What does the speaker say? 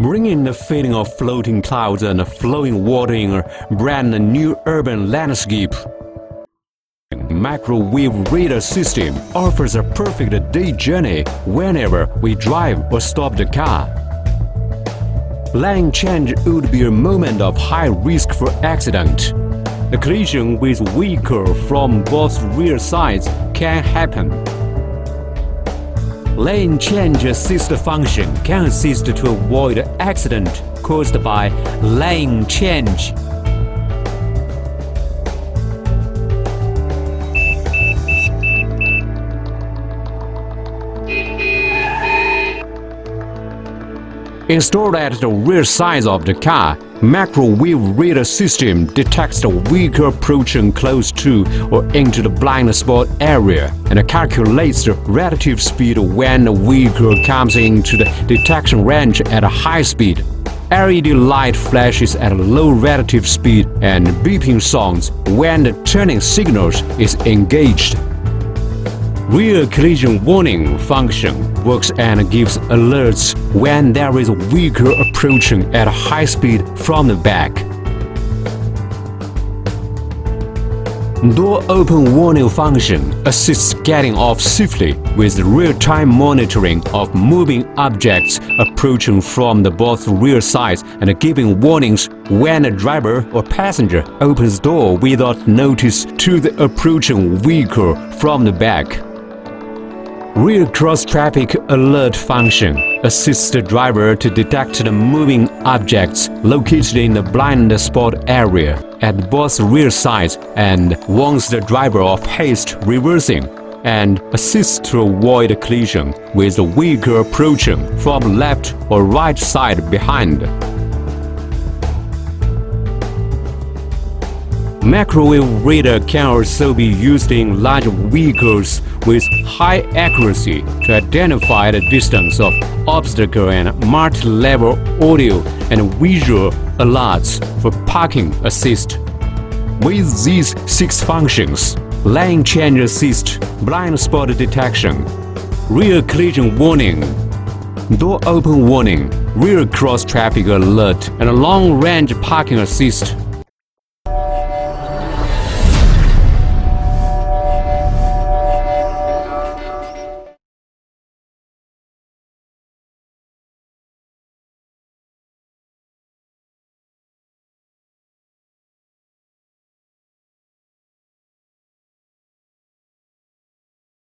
bringing the feeling of floating clouds and flowing water in a brand new urban landscape. Microwave radar system offers a perfect day journey whenever we drive or stop the car. Lane change would be a moment of high risk for accident. A collision with vehicle from both rear sides can happen. Lane change assist function can assist to avoid accident caused by lane change. Installed at the rear side of the car, microwave radar system detects the vehicle approaching close to or into the blind spot area and calculates the relative speed when the vehicle comes into the detection range at a high speed. LED light flashes at a low relative speed and beeping sounds when the turning signals is engaged. Rear collision warning function works and gives alerts when there is a vehicle approaching at a high speed from the back. Door open warning function assists getting off safely with real-time monitoring of moving objects approaching from the both rear sides and giving warnings when a driver or passenger opens door without notice to the approaching vehicle from the back. Rear cross-traffic alert function assists the driver to detect the moving objects located in the blind spot area at both rear sides and warns the driver of haste reversing and assists to avoid a collision with the vehicle approaching from left or right side behind. Microwave radar can also be used in large vehicles with high accuracy to identify the distance of obstacle and multi-level audio and visual alerts for parking assist. With these 6 functions, lane change assist, blind spot detection, rear collision warning, door open warning, rear cross traffic alert, and long-range parking assist,